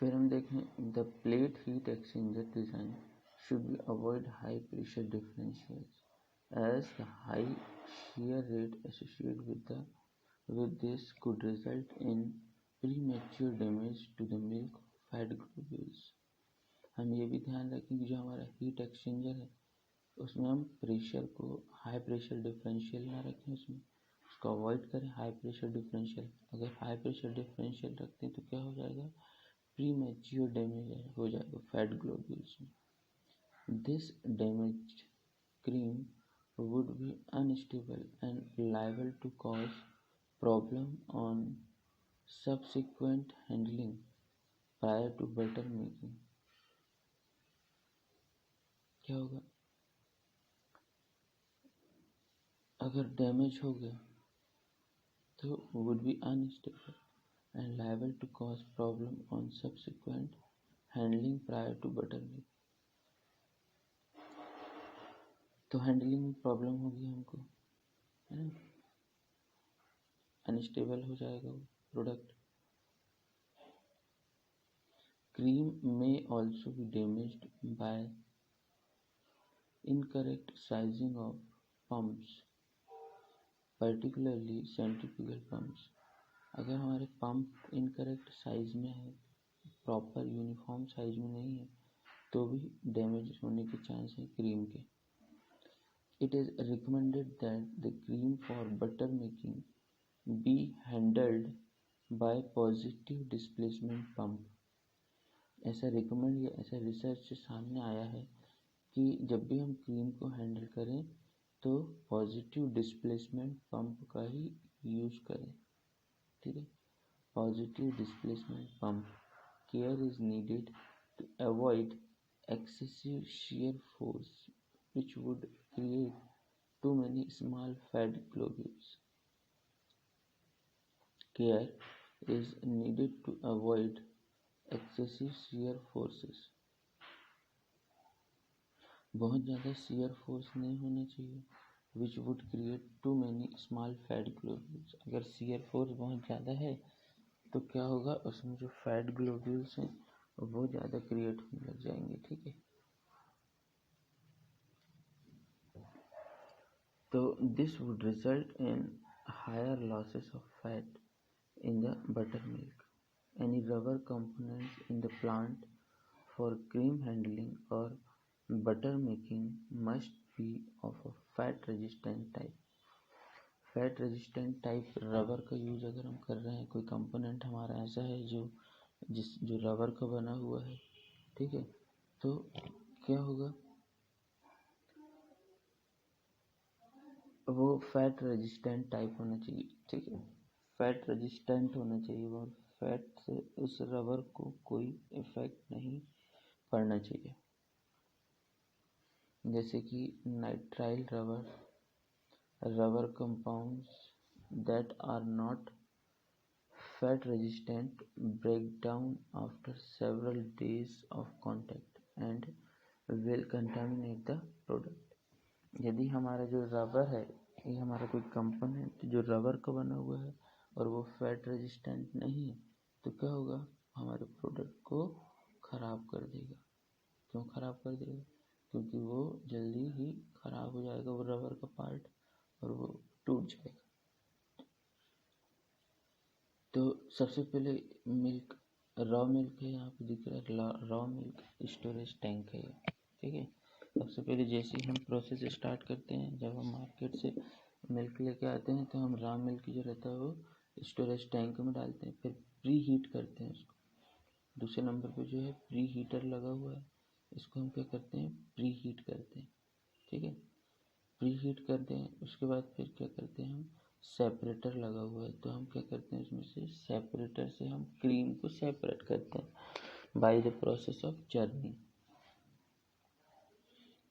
फिर हम देखें the plate heat exchanger design should be avoid high pressure differentials as the high shear rate associated with this could result in premature damage to the milk fat globules। हम ये भी ध्यान रखें कि जो हमारा हीट एक्सचेंजर है उसमें हम प्रेशर को हाई प्रेशर डिफरेंशियल ना रखें, उसको अवॉइड करें हाई प्रेशर डिफरेंशियल। अगर हाई प्रेशर डिफरेंशियल रखते हैं तो क्या हो जाएगा, प्री मैच्योर डैमेज हो जाएगा फैट ग्लोब्यूल्स में। This damaged cream would be unstable and liable to cause problem on subsequent handling prior to butter making। क्या होगा, अगर डैमेज हो गया तो would be unstable and liable to cause problem on subsequent handling prior to butter making। तो handling में problem होगी हमको, है ना, अनस्टेबल हो जाएगा वो प्रोडक्ट। क्रीम में also be damaged bye incorrect sizing of pumps, particularly centrifugal pumps. अगर हमारे पंप इनकरेक्ट साइज में है, प्रॉपर यूनिफॉर्म साइज में नहीं है, तो भी डैमेज होने के चांस है क्रीम के। It is recommended that the cream for butter making be handled by positive displacement pump। ऐसा रिकमेंड या ऐसा रिसर्च से सामने आया है कि जब भी हम क्रीम को हैंडल करें तो पॉजिटिव डिस्प्लेसमेंट पंप का ही यूज करें, ठीक है। Positive displacement pump care is needed to avoid excessive shear force which would create too many small fat globules। Care is needed to avoid excessive shear forces। बहुत ज़्यादा shear force नहीं होना चाहिए, which would create too many small fat globules। अगर shear force बहुत ज़्यादा है तो क्या होगा, उसमें जो fat globules हैं वो ज़्यादा क्रिएट होने लग जाएंगे, ठीक है। तो this would result in higher losses of fat in the buttermilk। Any rubber components in the plant for cream handling or butter making must be of a fat resistant type। Fat resistant type rubber का use अगर हम कर रहे हैं, कोई component हमारा ऐसा है जो रबर का बना हुआ है, ठीक है, तो क्या होगा, वो फैट रेजिस्टेंट टाइप होना चाहिए, ठीक है। फैट रेजिस्टेंट होना चाहिए और फैट से उस रबर को कोई इफेक्ट नहीं पड़ना चाहिए। जैसे कि nitrile rubber compounds that are not fat resistant break down after several days of contact and will contaminate the product. यदि हमारा जो रबर है, ये हमारा कोई कंपोनेंट जो रबर का बना हुआ है और वो फैट रेजिस्टेंट नहीं है, तो क्या होगा, हमारे प्रोडक्ट को ख़राब कर देगा। क्यों ख़राब कर देगा, क्योंकि वो जल्दी ही ख़राब हो जाएगा वो रबर का पार्ट और वो टूट जाएगा। तो सबसे पहले मिल्क, रॉ मिल्क है, यहाँ पे दिख रहा है रॉ मिल्क स्टोरेज टैंक है ये, ठीक है। सबसे पहले जैसे ही हम प्रोसेस स्टार्ट करते हैं, जब हम मार्केट से मिल्क लेके आते हैं तो हम रॉ मिल्क जो रहता है वो स्टोरेज टैंक में डालते हैं, फिर प्री हीट करते हैं उसको। दूसरे नंबर पे जो है प्री हीटर लगा हुआ है, इसको हम क्या करते हैं, प्री हीट करते हैं, ठीक है। प्री हीट करते हैं, उसके बाद फिर क्या करते हैं, हम सेपरेटर लगा हुआ है तो हम क्या करते हैं, उसमें से सेपरेटर से हम क्रीम को सेपरेट करते हैं by the process of churning.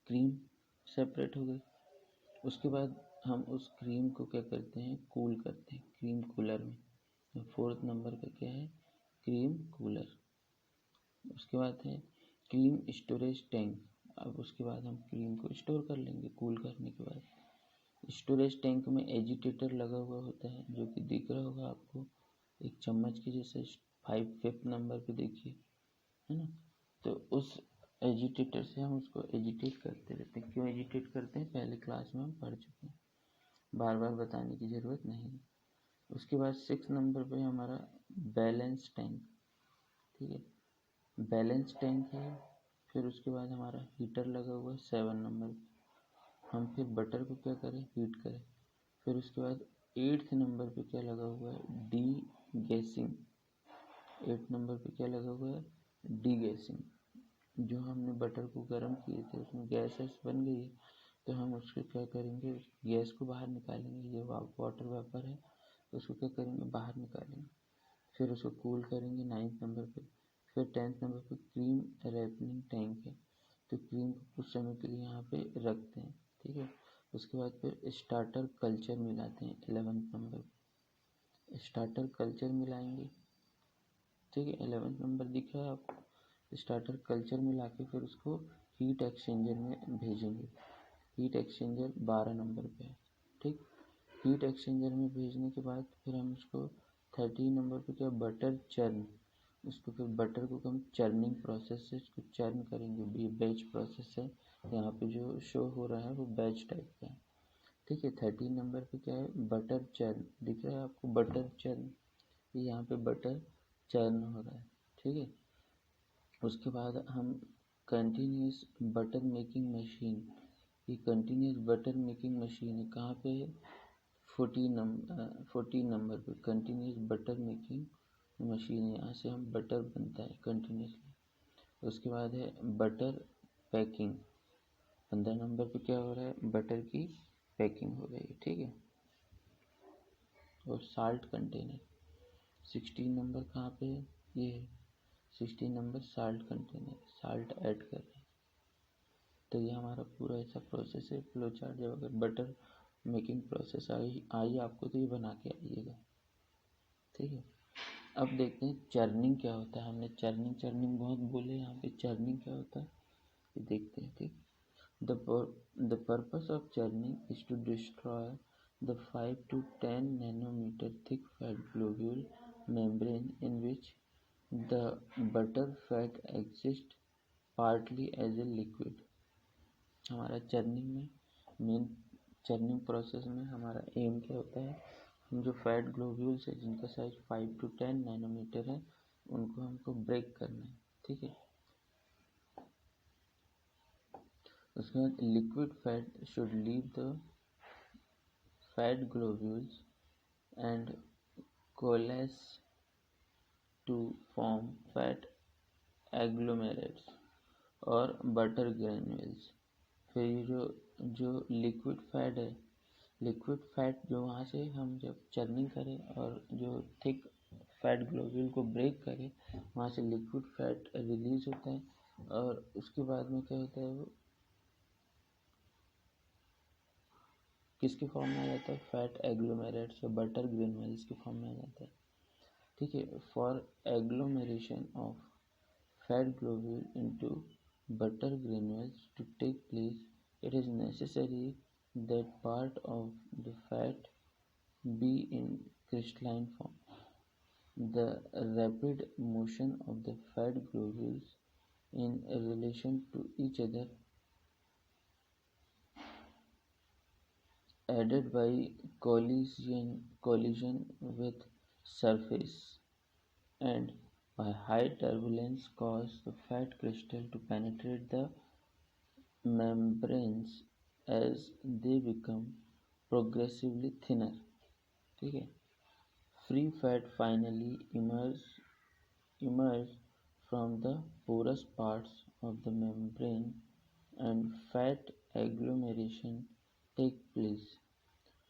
Cream separate हो गई, उसके बाद हम उस क्रीम को क्या करते हैं, कूल करते हैं क्रीम कूलर में। फोर्थ नंबर पे क्या है, क्रीम कूलर। उसके बाद है क्रीम स्टोरेज टैंक। अब उसके बाद हम क्रीम को स्टोर कर लेंगे कूल करने के बाद। स्टोरेज टैंक में एजिटेटर लगा हुआ होता है जो कि दिख रहा होगा आपको, एक चम्मच के जैसे 5th नंबर पे देखिए, है ना। तो उस एजिटेटर से हम उसको एजिटेट करते रहते हैं। क्यों एजिटेट करते हैं, पहले क्लास में हम पढ़ चुके हैं, बार बार बताने की ज़रूरत नहीं। उसके बाद 6 नंबर पे हमारा बैलेंस टैंक, ठीक है, बैलेंस टैंक है। फिर उसके बाद हमारा हीटर लगा हुआ है 7 नंबर पे, हम फिर बटर को क्या करें, हीट करें। फिर उसके बाद 8th नंबर पे क्या लगा हुआ है, डी गैसिंग। 8 नंबर पे क्या लगा हुआ है, डी गैसिंग। जो हमने बटर को गर्म किए थे उसमें गैसेस बन गई है, तो हम उसको क्या करेंगे, गैस को बाहर निकालेंगे। ये वाटर वेपर है, तो उसको क्या करेंगे, बाहर निकालेंगे। फिर उसको कूल करेंगे 9th नंबर पे। फिर 10th नंबर पे क्रीम रैपनिंग टैंक है, तो क्रीम को कुछ समय के लिए यहाँ पे रखते हैं, ठीक है। उसके बाद फिर स्टार्टर कल्चर मिलाते हैं 11th नंबर पे, स्टार्टर कल्चर मिलाएंगे, ठीक है। 11th नंबर दिख रहा है आपको, स्टार्टर कल्चर मिला के फिर उसको हीट एक्सचेंजर में भेजेंगे। हीट एक्सचेंजर 12 नंबर पे है, ठीक। हीट एक्सचेंजर में भेजने के बाद फिर हम उसको 13 नंबर पे क्या, बटर चर्न, उसको फिर बटर को हम चर्निंग प्रोसेस से इसको चर्न करेंगे। ये बैच प्रोसेस है, यहाँ पे जो शो हो रहा है वो बैच टाइप का है, ठीक है। 13 नंबर पे क्या है, बटर चर्न दिख रहा है आपको, बटर चर्न, यहाँ पे बटर चर्न हो रहा है, ठीक है। उसके बाद हम कंटिन्यूस बटर मेकिंग मशीन, ये कंटिन्यूस बटर मेकिंग मशीन है, कहाँ पे है, 14 नंबर पे कंटिन्यूस बटर मेकिंग मशीन है। यहाँ से हम बटर बनता है कंटिन्यूसली। उसके बाद है बटर पैकिंग, 15 नंबर पे क्या हो रहा है, बटर की पैकिंग हो रही है, ठीक है। और साल्ट कंटेनर 16 नंबर कहाँ पे है, ये है 16 number salt container, salt add कर रहे हैं। तो ये हमारा पूरा ऐसा प्रोसेस है, फ्लो चार्ट। जब अगर बटर मेकिंग प्रोसेस आई आपको तो ये बना के आइएगा, ठीक है। अब देखते हैं चर्निंग क्या होता है। हमने चर्निंग बहुत बोले, यहाँ पे चर्निंग क्या होता है ये देखते हैं, ठीक। The purpose of churning is to destroy the 5 to 10 nanometer thick fat globule membrane in which the butter fat exists partly as a liquid। हमारा चर्निंग में मेन, चर्निंग प्रोसेस में हमारा एम क्या होता है, हम जो फैट ग्लोब्यूल्स है जिनका साइज 5 to 10 नैनोमीटर है उनको हमको ब्रेक करना है, ठीक है। उसके बाद liquid fat should leave the fat globules and coalesce to form fat agglomerates और बटर ग्रेन्यूल्स। फिर ये जो लिक्विड फैट है, लिक्विड फैट जो वहाँ से हम जब चर्निंग करें और जो थिक फैट ग्लोब्यूल को ब्रेक करें, वहाँ से लिक्विड फैट रिलीज होता है और उसके बाद में क्या होता है, वो किसके फॉर्म में आ जाता है, फैट एग्लोमेरेट्स या बटर ग्रेन्यूल्स के फॉर्म में आ जाता है, ठीक है। For agglomeration of fat globule into butter granules to take place, it is necessary that part of the fat be in crystalline form. The rapid motion of the fat globules in relation to each other, aided by collision with surface and by high turbulence, cause the fat crystal to penetrate the membranes as they become progressively thinner, ठीक है। Free fat finally emerge from the porous parts of the membrane and fat agglomeration take place.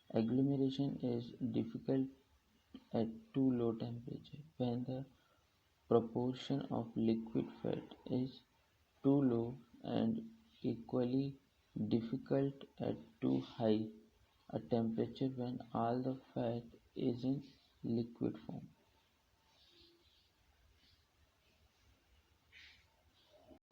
Agglomeration is difficult at too low temperature when the proportion of liquid fat is too low and equally difficult at too high a temperature when all the fat is in liquid form।